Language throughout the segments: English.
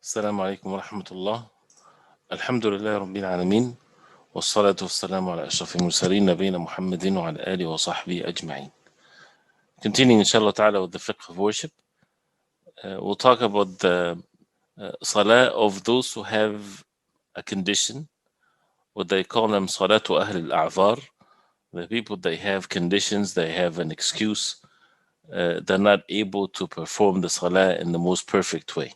السلام عليكم ورحمة الله. الحمد لله رب العالمين، والصلاة والسلام على أشرف المرسلين نبينا محمد وعلى آله وصحبه أجمعين. Continuing inshallah ta'ala with the fiqh of worship, we'll talk about the salah of those who have a condition, what they call them salatu ahl al-a'zar, the people they have conditions, they have an excuse, they're not able to perform the salah in the most perfect way.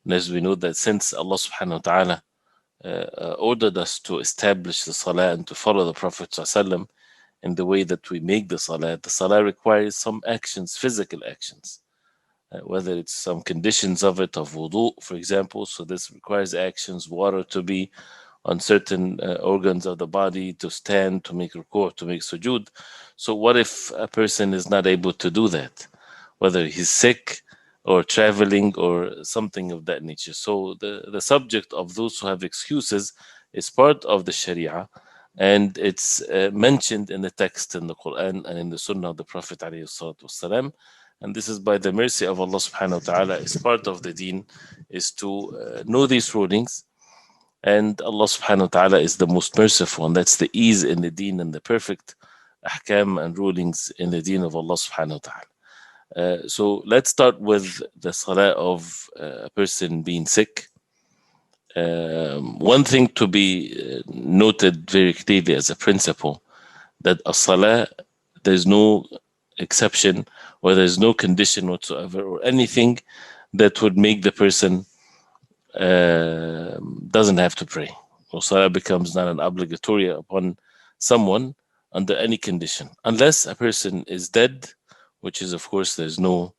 And as we know that since Allah subhanahu wa ta'ala ordered us to establish the salah and to follow the Prophet ﷺ in the way that we make the salah requires some actions, physical actions, whether it's some conditions of it, of wudu, for example. So this requires actions, water to be on certain organs of the body, to stand, to make ruku', to make sujood. So what if a person is not able to do that, whether he's sick or traveling or something of that nature? So the subject of those who have excuses is part of the Sharia, and it's mentioned in the text in the Quran and in the Sunnah of the Prophet ﷺ. And this is by the mercy of Allah subhanahu wa ta'ala. It's part of the deen is to know these rulings. And Allah subhanahu wa ta'ala is the most merciful, and that's the ease in the deen and the perfect ahkam and rulings in the deen of Allah subhanahu wa ta'ala. So let's start with the salah of a person being sick. One thing to be noted very clearly as a principle, that a salah, there's no exception or there's no condition whatsoever or anything that would make the person doesn't have to pray. Or salah becomes not an obligatory upon someone under any condition, unless a person is dead, which is, of course, there's no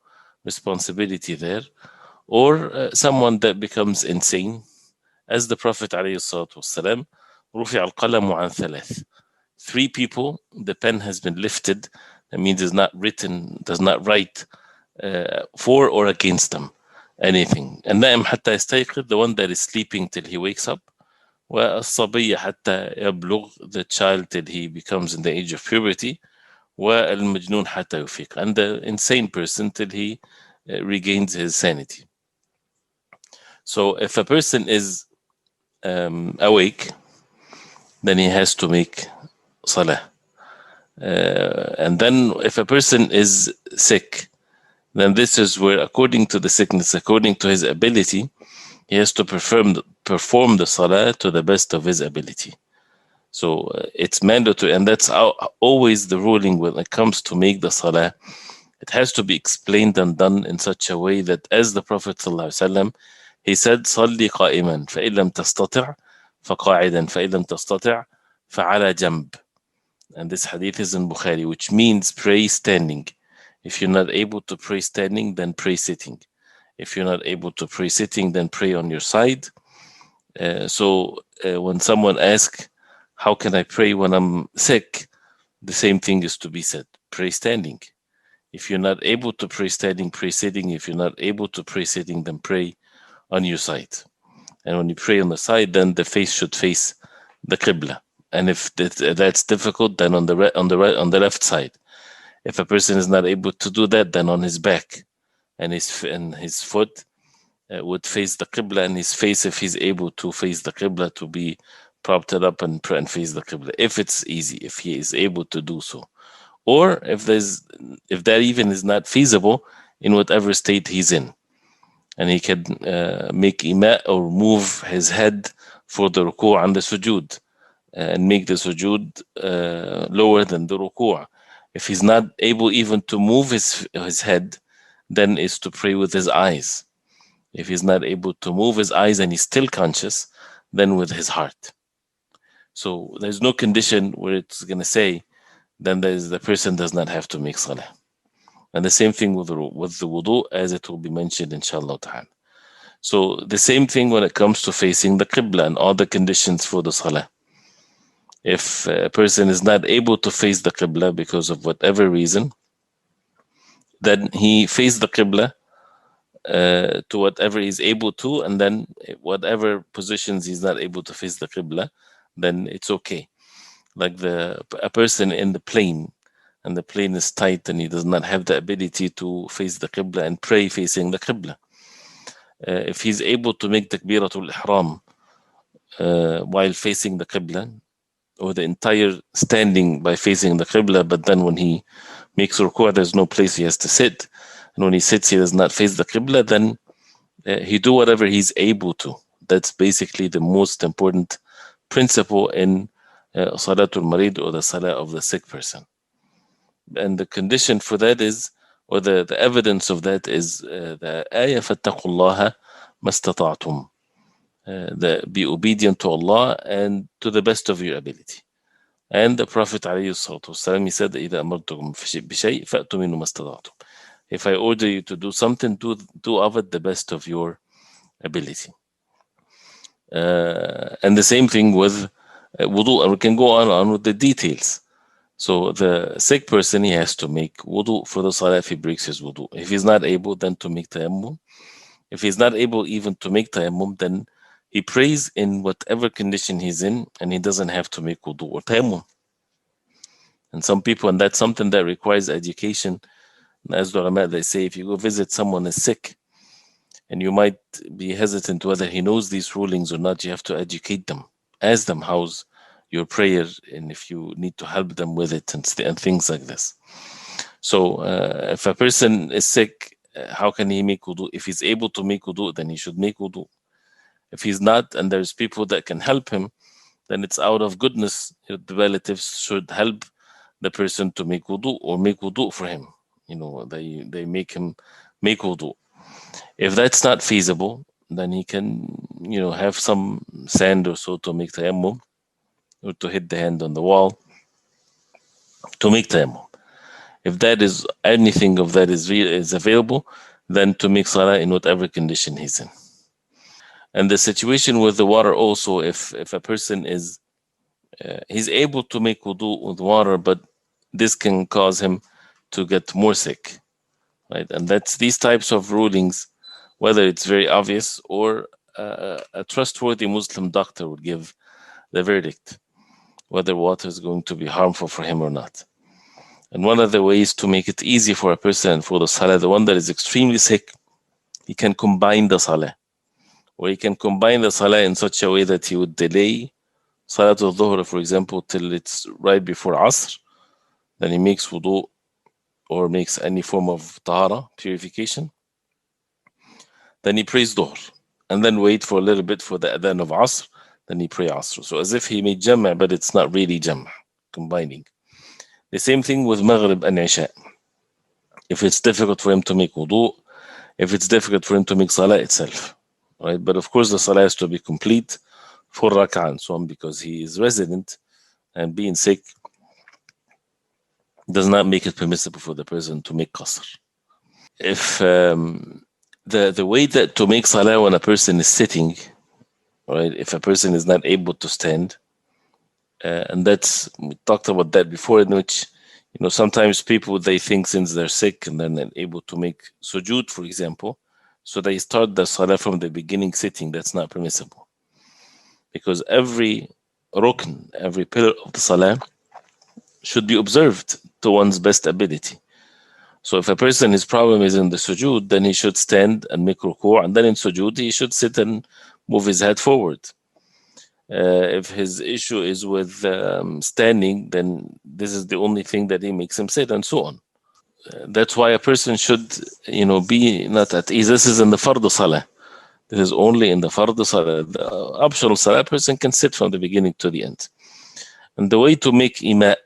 responsibility there, or someone that becomes insane, as the Prophet ﷺ, رُفِعَ الْقَلَمُ عَنْ ثَلَاثٍ. 3 people, the pen has been lifted. That means it's not written, does not write for or against them anything. النائم حتى يستيقظ, the one that is sleeping till he wakes up. والصبي حتى يبلغ, the child till he becomes in the age of puberty. والمجنون حتى يفيق, and the insane person till he regains his sanity. So if a person is awake, then he has to make salah. And then if a person is sick, then this is where, according to the sickness, according to his ability, he has to perform the salah to the best of his ability. So it's mandatory, and that's always the ruling when it comes to make the salah. It has to be explained and done in such a way that, as the Prophet ﷺ, he said, صلي قائما فإن لم تستطع فقاعدا فإن لم تستطع فعلى جنب. And this hadith is in Bukhari, which means pray standing. If you're not able to pray standing, then pray sitting. If you're not able to pray sitting, then pray on your side. So when someone asks, how can I pray when I'm sick? The same thing is to be said. Pray standing. If you're not able to pray standing, pray sitting. If you're not able to pray sitting, then pray on your side. And when you pray on the side, then the face should face the Qibla. And if that's difficult, then on the left side. If a person is not able to do that, then on his back, and his foot would face the Qibla, and his face, if he's able to face the Qibla, to be propped up and face the Qibla, if it's easy, if he is able to do so. Or if that even is not feasible, in whatever state he's in, and he can make ima or move his head for the ruku' and the sujood, and make the sujood lower than the ruku'. If he's not able even to move his head, then is to pray with his eyes. If he's not able to move his eyes and he's still conscious, then with his heart. So there's no condition where it's going to say, then the person does not have to make salah. And the same thing with the wudu, as it will be mentioned inshallah ta'ala. So the same thing when it comes to facing the Qibla and all the conditions for the salah. If a person is not able to face the Qibla because of whatever reason, then he faces the Qibla to whatever he's able to, and then whatever positions he's not able to face the Qibla, then it's okay. Like a person in the plane, and the plane is tight and he does not have the ability to face the Qibla and pray facing the Qibla. if he's able to make takbiratul ihram while facing the qibla, or the entire standing by facing the qibla, but then when he makes ruku', there's no place he has to sit, and when he sits, he does not face the qibla, then he do whatever he's able to. That's basically the most important principle in Salatul Marid, or the Salah of the sick person. And the condition for that is, or the evidence of that is the ayah فَاتَّقُوا اللَّهَ مَا اسْتَطَعْتُمْ, be obedient to Allah and to the best of your ability. And the Prophet ﷺ, he said, إِذَا أَمَرْتُكُمْ بِشَيْءٍ فَأْتُوا مِنْهُ مَا اسْتَطَعْتُمْ. If I order you to do something, do of it the best of your ability. And the same thing with wudu, and we can go on with the details. So the sick person, he has to make wudu for the salah if he breaks his wudu. If he's not able, then to make tayammum. If he's not able even to make tayammum, then he prays in whatever condition he's in, and he doesn't have to make wudu or tayammum. And some people, and that's something that requires education. As the ulama, they say, if you go visit someone is sick, and you might be hesitant whether he knows these rulings or not, you have to educate them. Ask them how's your prayer, and if you need to help them with it, and things like this. So if a person is sick, how can he make wudu? If he's able to make wudu, then he should make wudu. If he's not, and there's people that can help him, then it's out of goodness. The relatives should help the person to make wudu, or make wudu for him. They make him make wudu. If that's not feasible, then he can, have some sand or so to make tayammum, or to hit the hand on the wall to make tayammum. If that is anything of that is available, then to make salah in whatever condition he's in. And the situation with the water also, if a person is he's able to make wudu with water, but this can cause him to get more sick, right? And that's these types of rulings, whether it's very obvious or a trustworthy Muslim doctor would give the verdict whether water is going to be harmful for him or not. And one of the ways to make it easy for a person for the salah, the one that is extremely sick, he can combine the salah, or he can combine the salah in such a way that he would delay Salatul Dhuhr, for example, till it's right before Asr. Then he makes wudu, or makes any form of tahara, purification. Then he prays Dhuhr, and then wait for a little bit for the adhan of Asr. Then he pray Asr. So as if he made Jama', but it's not really Jama', combining. The same thing with Maghrib and Isha. If it's difficult for him to make wudu, if it's difficult for him to make salah itself, right? But of course, the salah has to be complete for rak'ah and so on, because he is resident, and being sick does not make it permissible for the person to make qasr. If the way that to make salah when a person is sitting, right? If a person is not able to stand, and we talked about that before, in which sometimes people, they think since they're sick and they're not able to make sujood, for example, so they start the salah from the beginning sitting. That's not permissible, because every rukn, every pillar of the salah should be observed to one's best ability. So if a person, his problem is in the sujood, then he should stand and make ruku', and then in sujood he should sit and move his head forward. If his issue is with standing, then this is the only thing that he makes him sit, and so on. That's why a person should, be not at ease. This is in the fardu salah. This is only in the fardu salah. The optional salah, a person can sit from the beginning to the end. And the way to make ima',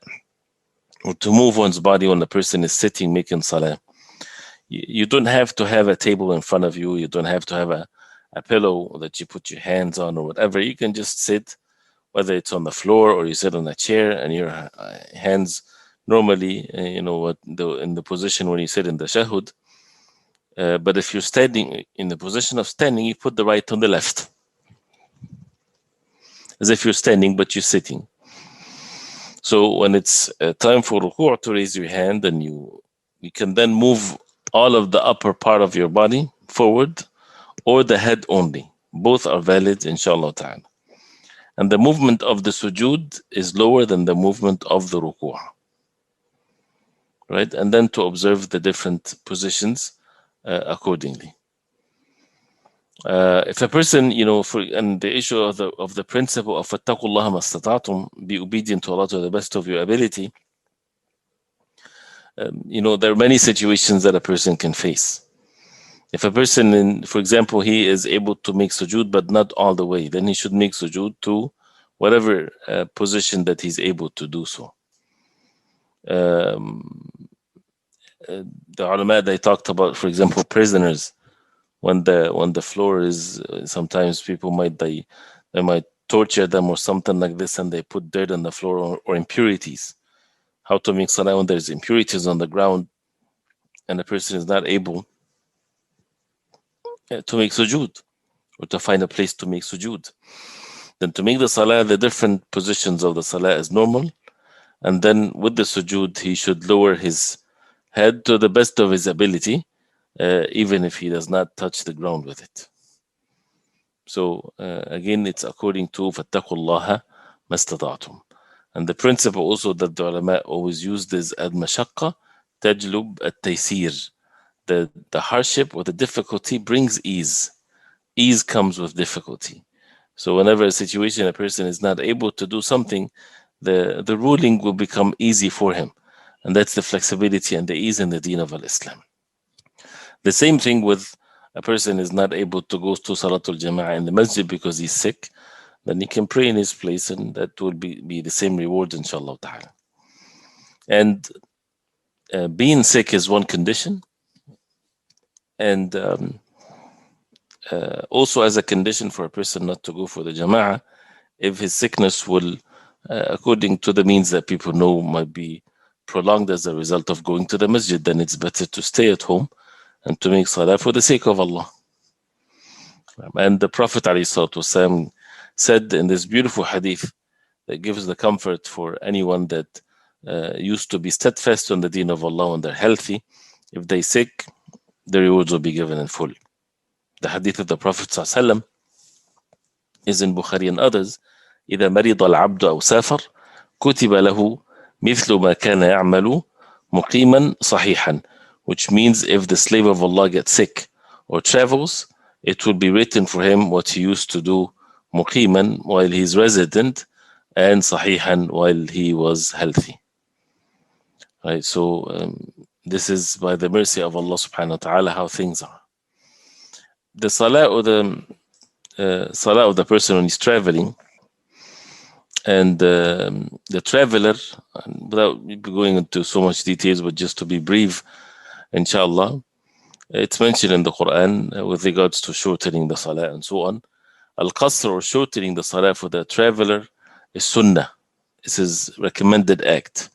or to move one's body when the person is sitting making salah, you don't have to have a table in front of you. You don't have to have a pillow that you put your hands on or whatever. You can just sit, whether it's on the floor or you sit on a chair, and your hands normally, in the position when you sit in the shahud. But if you're standing in the position of standing, you put the right on the left, as if you're standing but you're sitting. So when it's time for ruku', to raise your hand, and you can then move all of the upper part of your body forward, or the head only. Both are valid, inshallah ta'ala. And the movement of the sujood is lower than the movement of the ruku'. Right? And then to observe the different positions accordingly. If a person, and the issue of the principle of فَاتَّقُوا اللَّهَ مَا اسْتَطَعْتُمْ, be obedient to Allah to the best of your ability. There are many situations that a person can face. If a person, for example, he is able to make sujood, but not all the way, then he should make sujood to whatever position that he's able to do so. Um, the ulama, they talked about, for example, prisoners. When the floor is, sometimes people they might torture them or something like this, and they put dirt on the floor, or impurities. How to make salah when there's impurities on the ground and the person is not able to make sujood, or to find a place to make sujood. Then to make the salah, the different positions of the salah is normal, and then with the sujood he should lower his head to the best of his ability, even if he does not touch the ground with it. So again, it's according to فَاتَّقُوا اللَّهَ مَا اسْتَطَعْتُمْ. And the principle also that the ulama always used is al-mashaqqa tajlub at-taysir. The hardship or the difficulty brings ease. Ease comes with difficulty. So whenever a situation, a person is not able to do something, the ruling will become easy for him. And that's the flexibility and the ease in the deen of Islam. The same thing with a person is not able to go to Salatul Jama'ah in the masjid because he's sick, then he can pray in his place, and that will be the same reward, inshallah ta'ala. And being sick is one condition. And also as a condition for a person not to go for the Jama'ah, if his sickness will, according to the means that people know, might be prolonged as a result of going to the masjid, then it's better to stay at home and to make salah for the sake of Allah. And the Prophet ﷺ said in this beautiful hadith that gives the comfort for anyone that used to be steadfast on the deen of Allah when they're healthy, if they sick, the rewards will be given in full. The hadith of the Prophet ﷺ is in Bukhari and others. إذا مرض العبد أو سافر كتب له مثل ما كان يعمل مقيما صحيحا, which means if the slave of Allah gets sick or travels, it will be written for him what he used to do muqiman while he's resident, and sahihan while he was healthy. Right, so this is by the mercy of Allah subhanahu wa ta'ala how things are. The salah or the salah of the person when he's traveling, and the traveler, without going into so much details, but just to be brief, inshallah, it's mentioned in the Quran with regards to shortening the salah and so on. Al-Qasr, or shortening the salah for the traveler, is sunnah. This is recommended act.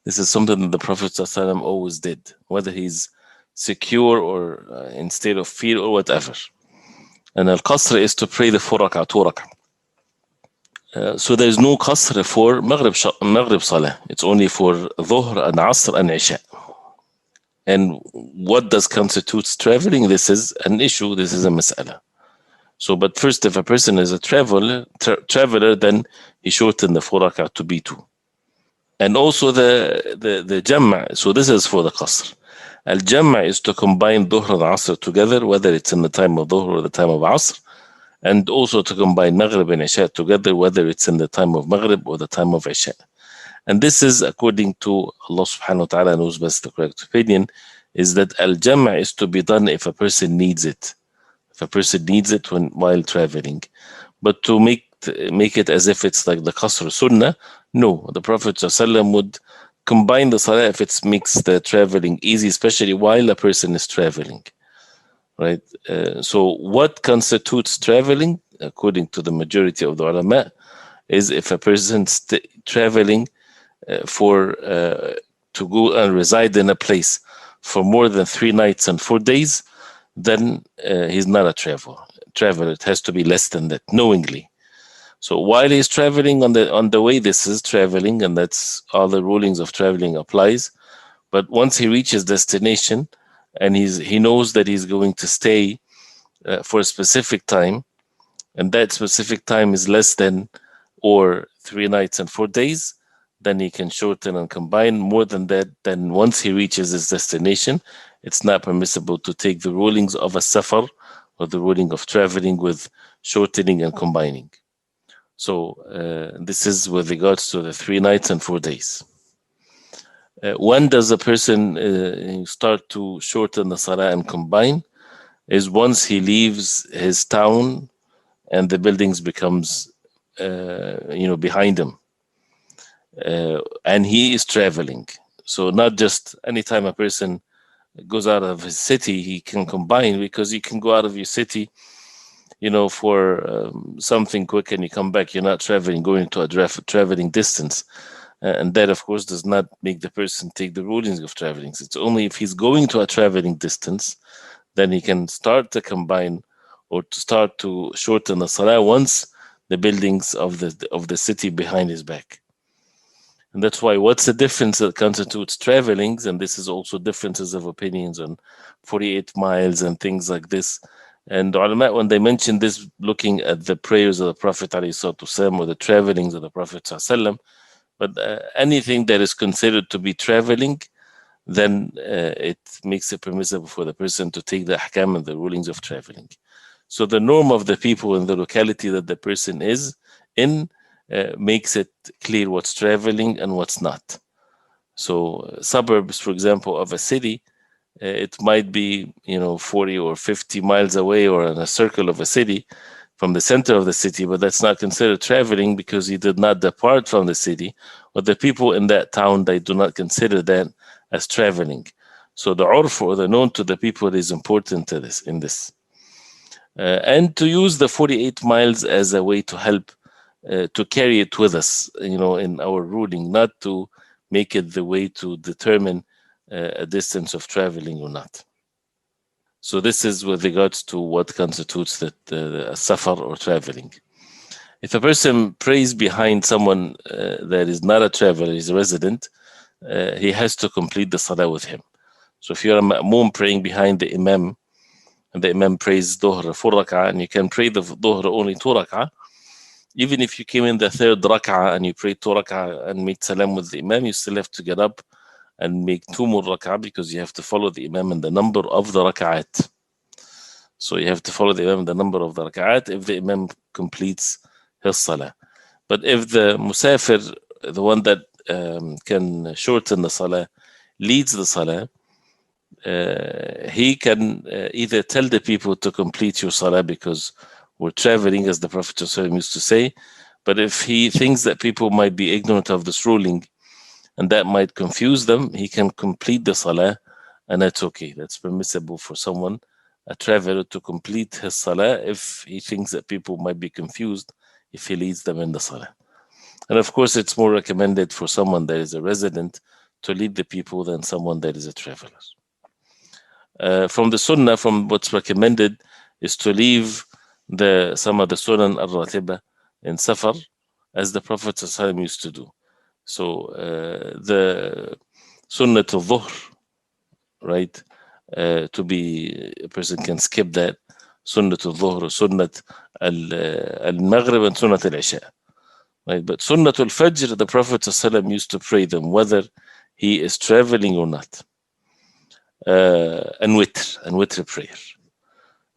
This is something that the Prophet ﷺ always did, whether he's secure or in state of fear or whatever. And Al-Qasr is to pray the 4 rak'ah, 2 rak'ah. So there is no qasr for Maghrib salah. It's only for Dhuhr and Asr and Isha. And what does constitutes traveling? This is an issue. This is a mas'ala. So, but first, if a person is a traveler, then he shorten the 4 rak'ah to be 2. And also the jam'. So this is for the qasr. Al-jam' is to combine Dhuhr and Asr together, whether it's in the time of Dhuhr or the time of Asr. And also to combine Maghrib and Isha together, whether it's in the time of Maghrib or the time of Isha. And this is according to Allah subhanahu wa ta'ala knows best. The correct opinion is that al-jam' is to be done if a person needs it. If a person needs it while traveling. But to make it as if it's like the qasr sunnah, no. The Prophet ﷺ would combine the salah if it makes the traveling easy, especially while a person is traveling. Right. So what constitutes traveling, according to the majority of the ulama, is if a person's traveling to go and reside in a place for more than 3 nights and 4 days, then he's not a traveler. It has to be less than that, knowingly. So while he's traveling on the way, this is traveling, and that's all the rulings of traveling applies. But once he reaches destination, and he knows that he's going to stay for a specific time, and that specific time is less than or 3 nights and 4 days, then he can shorten and combine. More than that, then once he reaches his destination, it's not permissible to take the rulings of a safar or the ruling of traveling with shortening and combining. So this is with regards to the 3 nights and 4 days. When does a person start to shorten the salah and combine? Is once he leaves his town and the buildings becomes behind him, and he is traveling. So not just anytime a person goes out of his city, he can combine, because you can go out of your city, for something quick, and you come back. You're not traveling, going to a traveling distance. And that, of course, does not make the person take the rulings of traveling. It's only if he's going to a traveling distance, then he can start to combine or to start to shorten the salah once the buildings of the city behind his back. And that's why, what's the difference that constitutes travelings? And this is also differences of opinions on 48 miles and things like this. And the ulama, when they mention this, looking at the prayers of the Prophet ﷺ or the travelings of the Prophet ﷺ, but anything that is considered to be traveling, then it makes it permissible for the person to take the ahkam and the rulings of traveling. So the norm of the people in the locality that the person is in makes it clear what's traveling and what's not. So suburbs, for example, of a city, it might be 40 or 50 miles away or in a circle of a city from the center of the city, but that's not considered traveling because he did not depart from the city. Or the people in that town, they do not consider that as traveling. So the urf, or the known to the people, is important to this in this. And to use the 48 miles as a way to help to carry it with us, in our ruling, not to make it the way to determine a distance of traveling or not. So this is with regards to what constitutes the safar or traveling. If a person prays behind someone that is not a traveler, is a resident, he has to complete the salah with him. So if you're a ma'moom praying behind the imam, and the imam prays dhuhr 4 rak'ah, and you can pray the dhuhr only 2 rak'ah, even if you came in the 3rd rak'ah and you prayed 2 rak'ah and made salam with the imam, you still have to get up and make 2 more rak'ah, because you have to follow the imam in the number of the rak'at. So you have to follow the imam in the number of the rak'at if the imam completes his salah. But if the musafir, the one that can shorten the salah, leads the salah, he can either tell the people to complete your salah because we're traveling, as the Prophet ﷺ used to say. But if he thinks that people might be ignorant of this ruling and that might confuse them, he can complete the salah, and that's okay. That's permissible for someone, a traveler, to complete his salah if he thinks that people might be confused if he leads them in the salah. And of course, it's more recommended for someone that is a resident to lead the people than someone that is a traveler. From the sunnah, from what's recommended, is to leave some of the sunan al-ratiba in safar, as the Prophet ﷺ used to do. So the sunnah al-dhuhr, right, to be, a person can skip that, sunnah al-dhuhr, sunnah al-maghrib, and sunnah al-isha. Right? But sunnah al-fajr, the Prophet ﷺ used to pray them whether he is traveling or not. And witr prayer.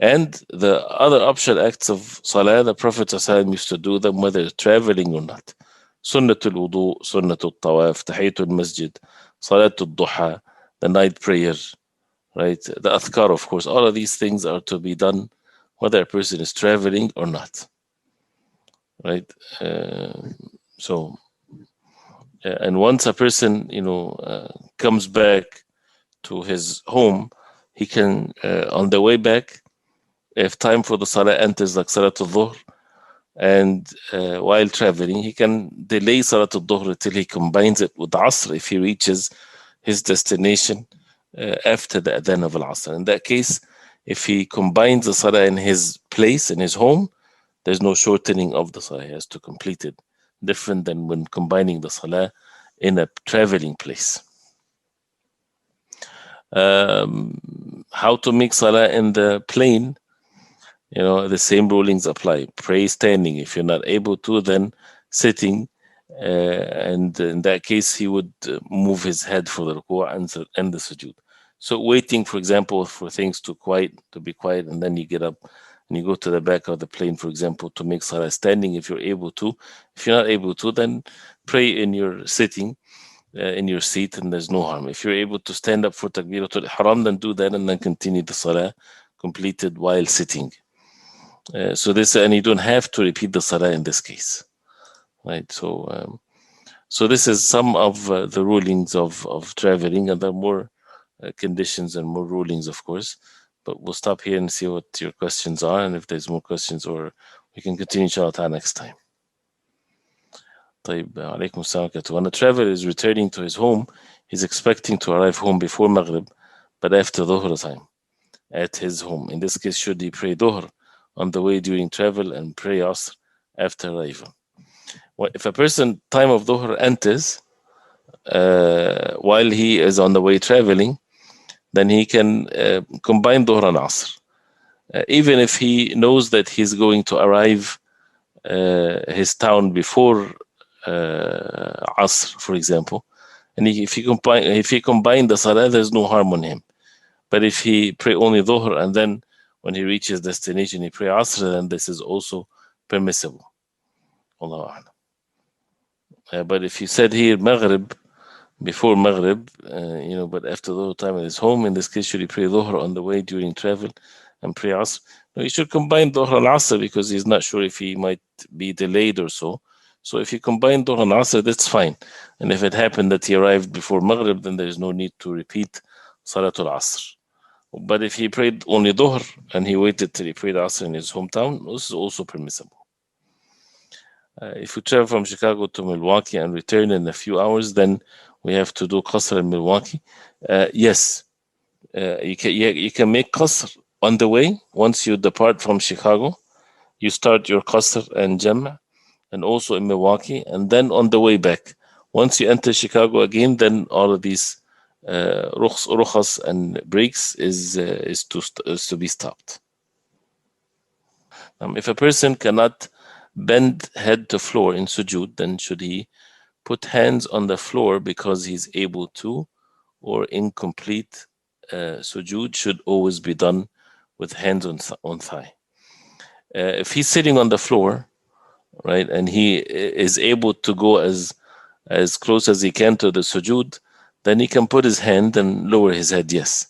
And the other optional acts of salah, the Prophet ﷺ used to do them whether traveling or not. Sunnatul wudu, sunnatul tawaf, tahiyatul masjid, salatul duha, the night prayer, right? The adhkar, of course. All of these things are to be done whether a person is traveling or not, right? And once a person, comes back to his home, he can, on the way back, if time for the salah enters, like Salatul Dhuhr, and while traveling, he can delay Salatul Dhuhr till he combines it with Asr if he reaches his destination after the Adhan of Al-Asr. In that case, if he combines the salah in his place, in his home, there's no shortening of the salah. He has to complete it, different than when combining the salah in a traveling place. How to make salah in the plane? The same rulings apply. Pray standing. If you're not able to, then sitting. And in that case, he would move his head for the ruku' and the sujood. So waiting, for example, for things to be quiet, and then you get up and you go to the back of the plane, for example, to make salah standing if you're able to. If you're not able to, then pray in your sitting, in your seat, and there's no harm. If you're able to stand up for takbiratul ihram, then do that and then continue the salah completed while sitting. So this, and you don't have to repeat the salah in this case, right? So this is some of the rulings of traveling, and there are more conditions and more rulings, of course. But we'll stop here and see what your questions are, and if there's more questions, or we can continue inshallah next time. طيب, عليكم السلام ورحمة الله. When a traveler is returning to his home, he's expecting to arrive home before Maghrib, but after Dhuhr time at his home. In this case, should he pray Dhuhr on the way during travel and pray Asr after arrival? Well, if a person time of Dhuhr enters while he is on the way traveling, then he can combine Dhuhr and Asr. Even if he knows that he's going to arrive his town before Asr, for example, and if he combine the Salah, there's no harm on him. But if he pray only Dhuhr and then when he reaches destination he pray Asr, then this is also permissible. Allahu A'lam. But if you said here Maghrib, before Maghrib, but after the time at his home, in this case, should he pray Dhuhr on the way during travel and pray Asr? No, he should combine Dhuhr and Asr because he's not sure if he might be delayed or so. So if you combine Dhuhr and Asr, that's fine. And if it happened that he arrived before Maghrib, then there's no need to repeat Salatul Asr. But if he prayed only Dhuhr and he waited till he prayed Asr in his hometown, this is also permissible. If we travel from Chicago to Milwaukee and return in a few hours, then we have to do Qasr in Milwaukee. Yes, you can make Qasr on the way. Once you depart from Chicago, you start your Qasr and Jam' and also in Milwaukee, and then on the way back. Once you enter Chicago again, then all of these rukhas and breaks is to be stopped. If a person cannot bend head to floor in sujood, then should he put hands on the floor because he's able to, or incomplete sujood should always be done with hands on thigh? If he's sitting on the floor, right, and he is able to go as close as he can to the sujood, then he can put his hand and lower his head, yes.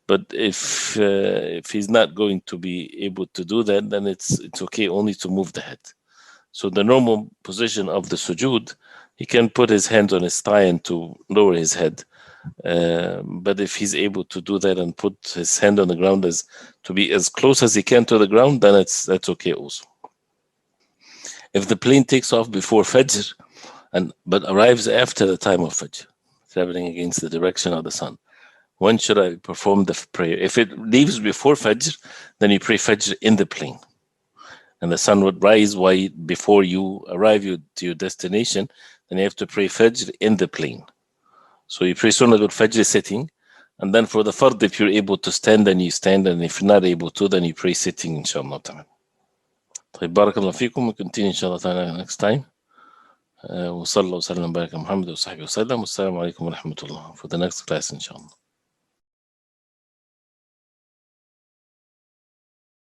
But if he's not going to be able to do that, then it's okay only to move the head. So the normal position of the sujood, he can put his hand on his thigh and to lower his head. But if he's able to do that and put his hand on the ground to be as close as he can to the ground, then that's okay also. If the plane takes off before Fajr but arrives after the time of Fajr, traveling against the direction of the sun, when should I perform the prayer? If it leaves before Fajr, then you pray Fajr in the plane. And the sun would rise before you arrive to your destination, then you have to pray Fajr in the plane. So you pray Sunnah al-Fajr sitting, and then for the Fard, if you're able to stand, then you stand, and if you're not able to, then you pray sitting, inshallah ta'ala. طيب, barakallahu fikum. We'll continue inshallah ta'ala next time. وصلى الله وسلم وبارك على محمد وصحبه وسلم. والسلام عليكم ورحمة الله. For the next class inshallah.